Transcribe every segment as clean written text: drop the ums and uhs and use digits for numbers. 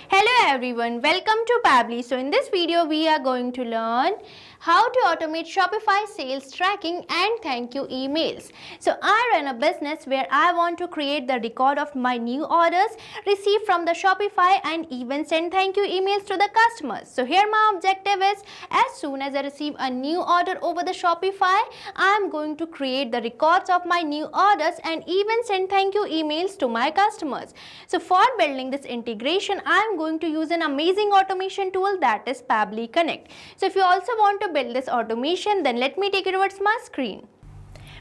Hello everyone, welcome to Pabbly. So in this video we are going to learn how to automate Shopify sales tracking and thank you emails. So I run a business where I want to create the record of my new orders received from the Shopify and even send thank you emails to the customers. So here my objective is, as soon as I receive a new order over the Shopify, I am going to create the records of my new orders and even send thank you emails to my customers. So for building this integration, I am going to use an amazing automation tool, that is Pabbly Connect. So if you also want to build this automation, then let me take you towards my screen.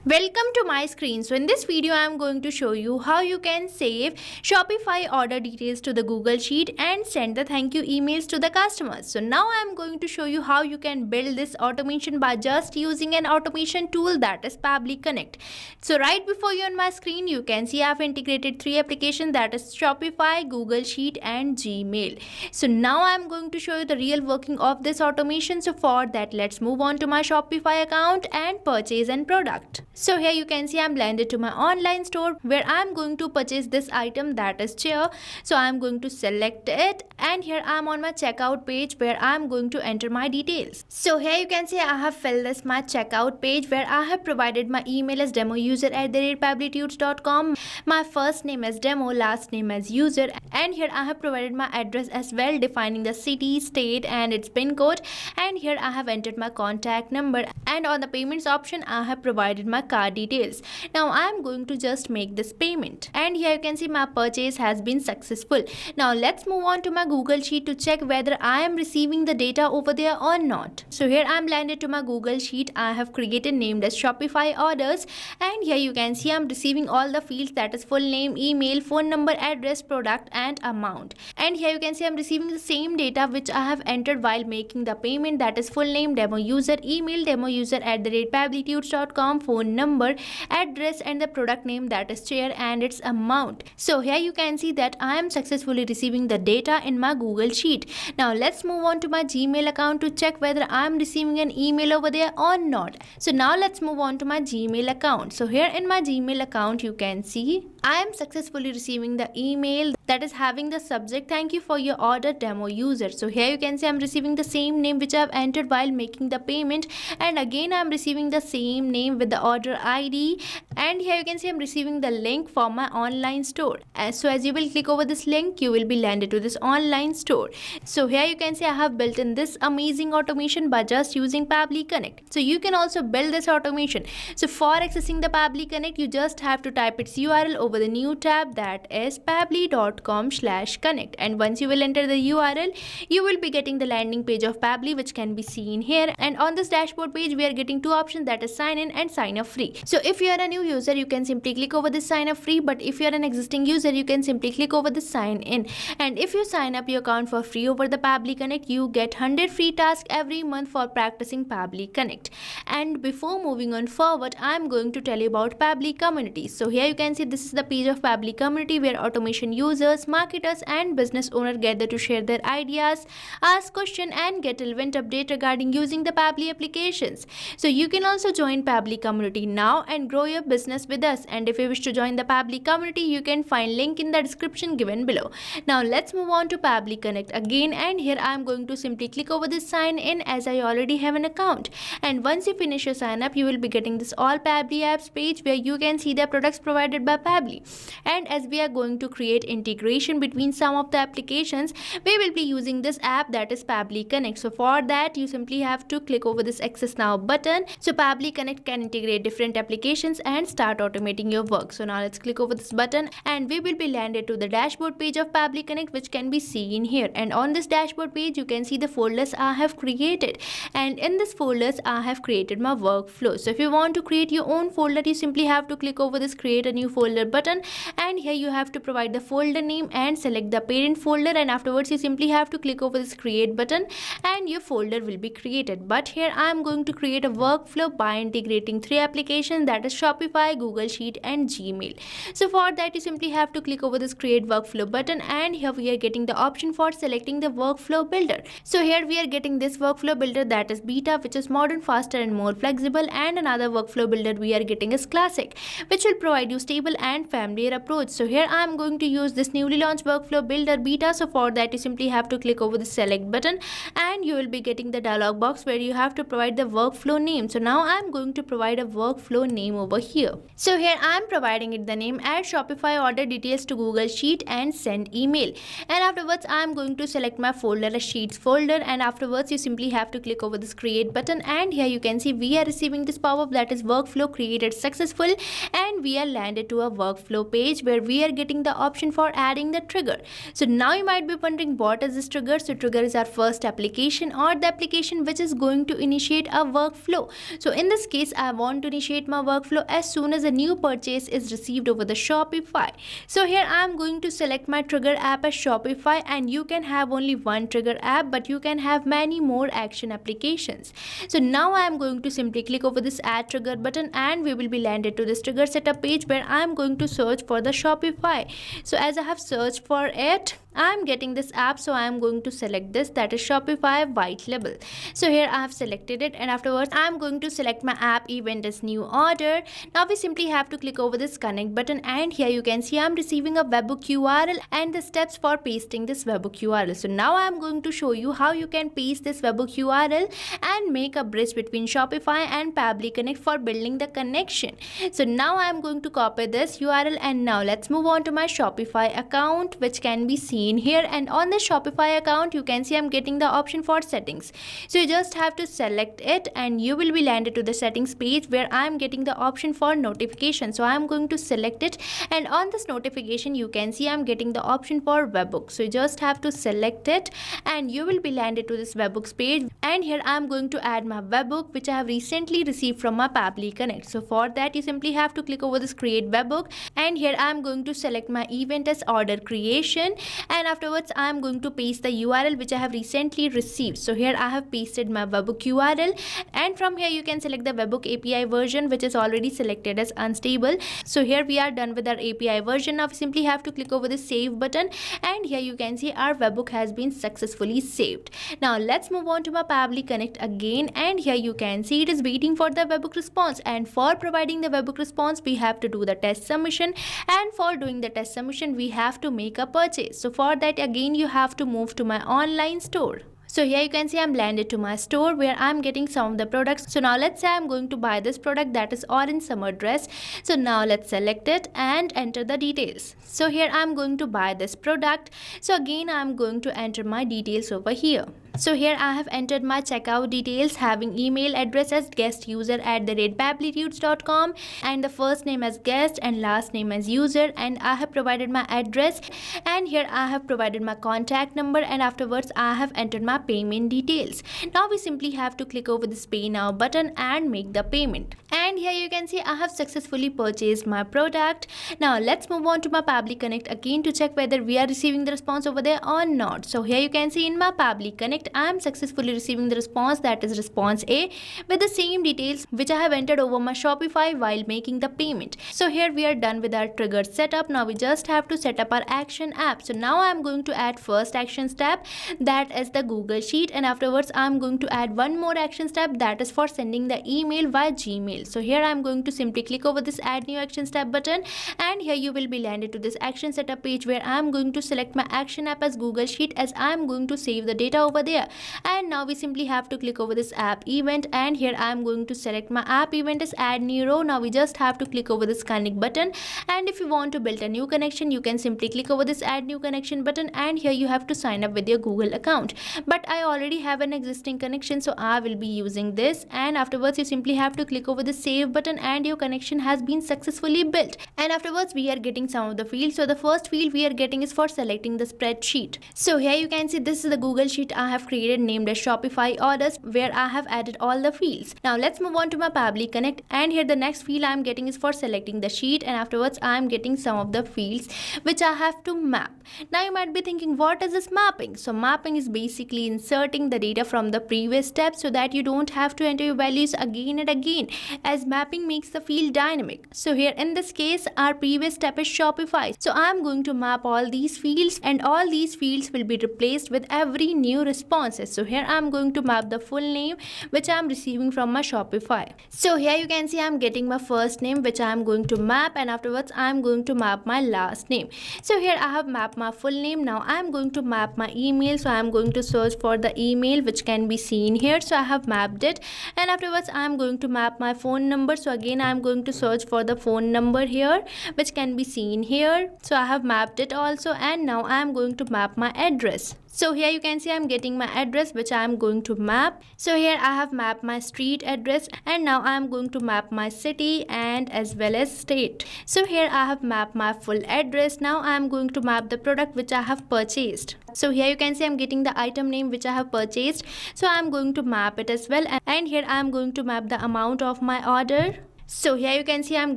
Welcome to my screen. So in this video I am going to show you how you can save Shopify order details to the Google Sheet and send the thank you emails to the customers. So now I am going to show you how you can build this automation by just using an automation tool, that is Pabbly Connect. So right before you on my screen you can see I have integrated three applications, that is Shopify, Google Sheet and Gmail. So now I am going to show you the real working of this automation. So for that, let's move on to my Shopify account and purchase an product. So here you can see I'm landed to my online store where I'm going to purchase this item, that is chair. So I'm going to select it and here I'm on my checkout page where I'm going to enter my details. So here you can see I have filled this my checkout page where I have provided my email as demoUser@pabblytudes.com, my first name as demo, last name as user, and here I have provided my address as well, defining the city, state and its pin code, and here I have entered my contact number, and on the payments option I have provided my card details. Now I am going to just make this payment and here you can see my purchase has been successful. Now let's move on to my Google Sheet to check whether I am receiving the data over there or not. So here I am landed to my Google Sheet I have created named as Shopify orders, and here you can see I am receiving all the fields, that is full name, email, phone number, address, product and amount. And here you can see I am receiving the same data which I have entered while making the payment, that is full name, demo user, email, demoUser@pabblytudes.com, phone number, address and the product name, that is chair, and its amount. So here you can see that I am successfully receiving the data in my Google Sheet. Now let's move on to my Gmail account to check whether I am receiving an email over there or not. So now let's move on to my Gmail account. So here in my Gmail account you can see I am successfully receiving the email that is having the subject, thank you for your order, demo user. So here you can see I am receiving the same name which I have entered while making the payment, and again I am receiving the same name with the order ID, and here you can see I am receiving the link for my online store. So as you will click over this link you will be landed to this online store. So here you can see I have built in this amazing automation by just using Pabbly Connect. So you can also build this automation. So for accessing the Pabbly Connect you just have to type its URL over the new tab, that is pabbly.com/connect, and once you will enter the URL you will be getting the landing page of Pabbly which can be seen here, and on this dashboard page we are getting two options, that is sign in and sign up free. So if you are a new user you can simply click over this sign up free, but if you are an existing user you can simply click over the sign in, and if you sign up your account for free over the Pabbly Connect you get 100 free tasks every month for practicing Pabbly Connect. And before moving on forward I am going to tell you about Pabbly community. So here you can see this is the page of Pabbly community where automation users, marketers and business owners gather to share their ideas, ask questions and get relevant update regarding using the Pabbly applications. So you can also join Pabbly community now and grow your business with us, and if you wish to join the Pabbly community you can find link in the description given below. Now let's move on to Pabbly Connect again, and here I am going to simply click over this sign in as I already have an account, and once you finish your sign up you will be getting this all Pabbly apps page where you can see the products provided by Pabbly. And as we are going to create integration between some of the applications we will be using this app, that is Pabbly Connect. So for that you simply have to click over this access now button. So Pabbly Connect can integrate different applications and start automating your work. So now let's click over this button and we will be landed to the dashboard page of Pabbly Connect which can be seen here, and on this dashboard page you can see the folders I have created, and in this folders I have created my workflow. So if you want to create your own folder you simply have to click over this create a new folder button, and here you have to provide the folder name and select the parent folder, and afterwards you simply have to click over this create button and your folder will be created. But here I am going to create a workflow by integrating three applications applications, that is Shopify, Google Sheet and Gmail. So for that you simply have to click over this create workflow button, and here we are getting the option for selecting the workflow builder. So here we are getting this workflow builder, that is beta, which is modern, faster and more flexible, and another workflow builder we are getting is classic, which will provide you stable and familiar approach. So here I am going to use this newly launched workflow builder beta. So for that you simply have to click over the select button, and you will be getting the dialog box where you have to provide the workflow name. So now I am going to provide a workflow name over here. So here I am providing it the name add Shopify order details to Google Sheet and send email, and afterwards I am going to select my folder as sheets folder, and afterwards you simply have to click over this create button, and here you can see we are receiving this pop-up, that is workflow created successful, and we are landed to a workflow page where we are getting the option for adding the trigger. So now you might be wondering what is this trigger. So trigger is our first application or the application which is going to initiate a workflow. So in this case I want to initiate my workflow as soon as a new purchase is received over the Shopify. So here I am going to select my trigger app as Shopify, and you can have only one trigger app but you can have many more action applications. So now I am going to simply click over this add trigger button, and we will be landed to this trigger setup page where I am going to search for the Shopify. So as I have searched for it, I am getting this app, so I am going to select this, that is Shopify white label. So here I have selected it, and afterwards I am going to select my app event as new order. Now we simply have to click over this connect button, and here you can see I am receiving a webhook URL and the steps for pasting this webhook URL. So now I am going to show you how you can paste this webhook URL and make a bridge between Shopify and Pabbly Connect for building the connection. So now I am going to copy this URL, and now let's move on to my Shopify account, which can be seen here, and on the Shopify account you can see I'm getting the option for settings. So you just have to select it, and you will be landed to the settings page where I'm getting the option for notification. So I'm going to select it, and on this notification you can see I'm getting the option for webhook. So you just have to select it, and you will be landed to this webhooks page, and here I'm going to add my webhook which I have recently received from my Pabbly Connect. So for that you simply have to click over this create webhook, and here I'm going to select my event as order creation, and afterwards I am going to paste the URL which I have recently received. So here I have pasted my webhook URL, and from here you can select the webhook API version which is already selected as unstable. So here we are done with our API version. Now we simply have to click over the save button, and here you can see our webhook has been successfully saved. Now let's move on to my Pabbly Connect again, and here you can see it is waiting for the webhook response, and for providing the webhook response we have to do the test submission, and for doing the test submission we have to make a purchase. So for that again you have to move to my online store. So here you can see I'm landed to my store where I'm getting some of the products. So now let's say I'm going to buy this product, that is orange summer dress. So now let's select it and enter the details. So here I'm going to buy this product. So again I'm going to enter my details over here. So here I have entered my checkout details, having email address as guestuser@pabblytudes.com, and the first name as guest and last name as user, and I have provided my address, and here I have provided my contact number, and afterwards I have entered my payment details. Now we simply have to click over this pay now button and make the payment. And here you can see I have successfully purchased my product. Now let's move on to my Pabbly Connect again to check whether we are receiving the response over there or not. So here you can see in my Pabbly Connect I am successfully receiving the response, that is response A, with the same details which I have entered over my Shopify while making the payment. So here we are done with our trigger setup. Now we just have to set up our action app. So now I am going to add first action step, that is the Google Sheet, and afterwards I am going to add one more action step, that is for sending the email via Gmail. So here I am going to simply click over this add new action step button, and here you will be landed to this action setup page where I am going to select my action app as Google Sheet, as I am going to save the data over there. And now we simply have to click over this app event, and here I am going to select my app event as add new row. Now we just have to click over this connect button, and if you want to build a new connection you can simply click over this add new connection button, and here you have to sign up with your Google account. But I already have an existing connection, so I will be using this, and afterwards you simply have to click over the save button, and your connection has been successfully built. And afterwards we are getting some of the fields. So the first field we are getting is for selecting the spreadsheet. So here you can see this is the Google Sheet I have created named as Shopify orders, where I have added all the fields. Now let's move on to my Pabbly Connect, and here the next field I am getting is for selecting the sheet, and afterwards I am getting some of the fields which I have to map. Now you might be thinking, what is this mapping? So mapping is basically inserting the data from the previous step so that you don't have to enter your values again and again, as mapping makes the field dynamic. So here in this case, our previous step is Shopify. So I'm going to map all these fields, and all these fields will be replaced with every new responses. So here I'm going to map the full name which I'm receiving from my Shopify. So here you can see I'm getting my first name which I'm going to map, and afterwards I'm going to map my last name. So here I have mapped my full name. Now I'm going to map my email. So I'm going to search for the email which can be seen here. So I have mapped it, and afterwards I'm going to map my phone number. So again I'm going to search for the phone number here which can be seen here. So I have mapped it also, and now I'm going to map my address. So here you can see I'm getting my address which I am going to map. So here I have mapped my street address, and now I am going to map my city and as well as state. So here I have mapped my full address. Now I am going to map the product which I have purchased. So here you can see I'm getting the item name which I have purchased. So I am going to map it as well, and here I am going to map the amount of my order. So here you can see I'm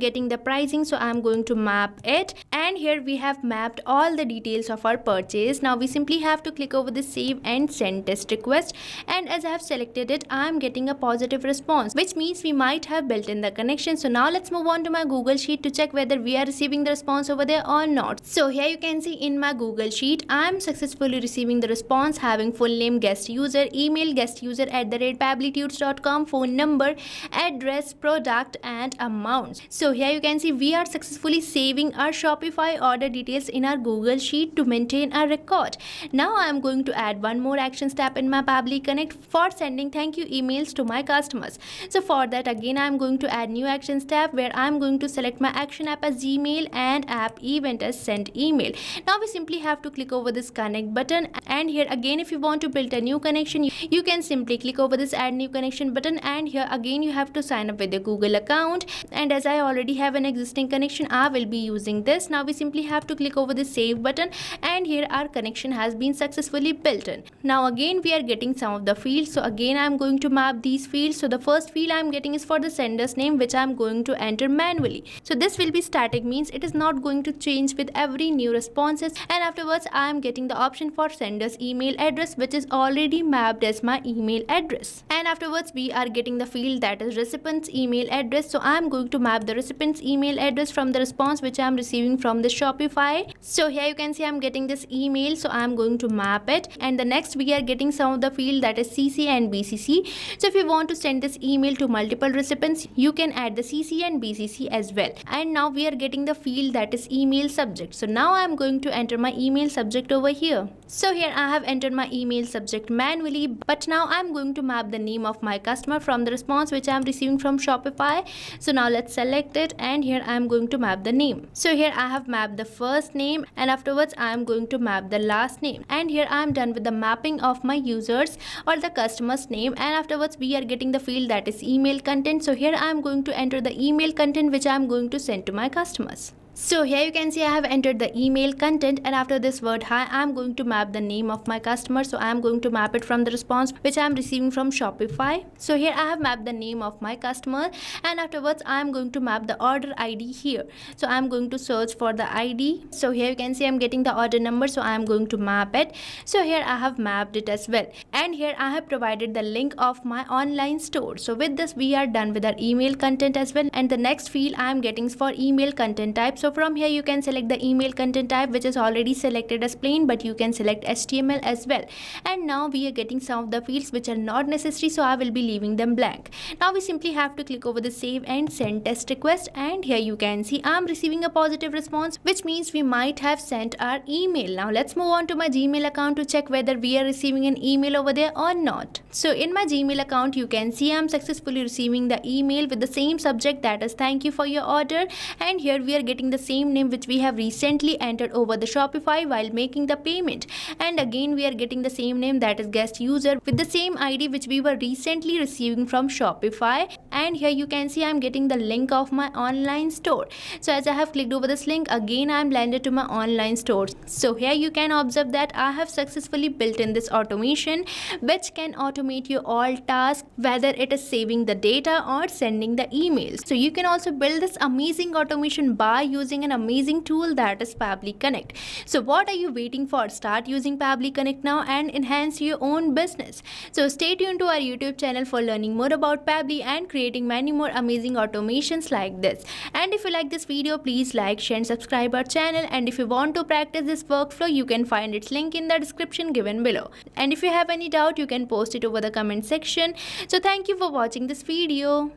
getting the pricing, so I'm going to map it, and here we have mapped all the details of our purchase. Now we simply have to click over the save and send test request, and as I have selected it, I'm getting a positive response, which means we might have built in the connection. So now let's move on to my Google Sheet to check whether we are receiving the response over there or not. So here you can see in my Google Sheet, I'm successfully receiving the response having full name guest user, email guest user @pabblytudes.com, phone number, address, product and amounts. So here you can see we are successfully saving our Shopify order details in our Google Sheet to maintain our record. Now I am going to add one more action step in my Pabbly Connect for sending thank you emails to my customers. So for that again I am going to add new action step where I am going to select my action app as Gmail and app event as send email. Now we simply have to click over this connect button, and here again if you want to build a new connection, you can simply click over this add new connection button, and here again you have to sign up with your Google account. And as I already have an existing connection, I will be using this. Now we simply have to click over the save button, and here our connection has been successfully built in. Now again we are getting some of the fields. So again I am going to map these fields. So the first field I am getting is for the sender's name, which I am going to enter manually. So this will be static, means it is not going to change with every new responses, and afterwards I am getting the option for sender's email address, which is already mapped as my email address. And afterwards we are getting the field that is recipient's email address. So I am going to map the recipient's email address from the response which I am receiving from the Shopify. So here you can see I am getting this email, so I am going to map it. And the next we are getting some of the field that is CC and BCC. So if you want to send this email to multiple recipients, you can add the CC and BCC as well. And now we are getting the field that is email subject. So now I am going to enter my email subject over here. So here I have entered my email subject manually, but now I am going to map the name of my customer from the response which I am receiving from Shopify. So now let's select it, and here I am going to map the name. So here I have mapped the first name, and afterwards I am going to map the last name, and here I am done with the mapping of my users or the customer's name. And afterwards we are getting the field that is email content. So here I am going to enter the email content which I am going to send to my customers. So here you can see I have entered the email content, and after this word hi I am going to map the name of my customer. So I am going to map it from the response which I am receiving from Shopify. So here I have mapped the name of my customer, and afterwards I am going to map the order ID here. So I am going to search for the ID. So here you can see I am getting the order number, so I am going to map it. So here I have mapped it as well, and here I have provided the link of my online store. So with this we are done with our email content as well, and the next field I am getting is for email content type. So from here you can select the email content type, which is already selected as plain, but you can select HTML as well. And now we are getting some of the fields which are not necessary, so I will be leaving them blank. Now we simply have to click over the save and send test request, and here you can see I am receiving a positive response, which means we might have sent our email. Now let's move on to my Gmail account to check whether we are receiving an email over there or not. So in my Gmail account you can see I am successfully receiving the email with the same subject, that is thank you for your order, and here we are getting the same name which we have recently entered over the Shopify while making the payment. And again we are getting the same name, that is guest user, with the same ID which we were recently receiving from Shopify. And here you can see I am getting the link of my online store. So as I have clicked over this link, again I am landed to my online store. So here you can observe that I have successfully built in this automation which can automate your all tasks, whether it is saving the data or sending the emails. So you can also build this amazing automation by using using an amazing tool that is Pabbly Connect. So what are you waiting for? Start using Pabbly Connect now and enhance your own business. So stay tuned to our YouTube channel for learning more about Pabbly and creating many more amazing automations like this. And if you like this video, please like, share and subscribe our channel. And if you want to practice this workflow, you can find its link in the description given below. And if you have any doubt, you can post it over the comment section. So thank you for watching this video.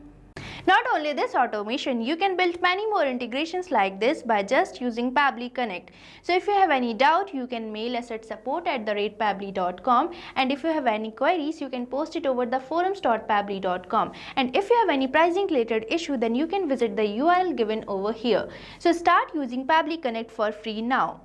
Not only this automation, you can build many more integrations like this by just using Pabbly Connect. So if you have any doubt, you can mail us at support@pabbly.com, and if you have any queries, you can post it over the forums.pabbly.com. And if you have any pricing related issue, then you can visit the URL given over here. So start using Pabbly Connect for free now.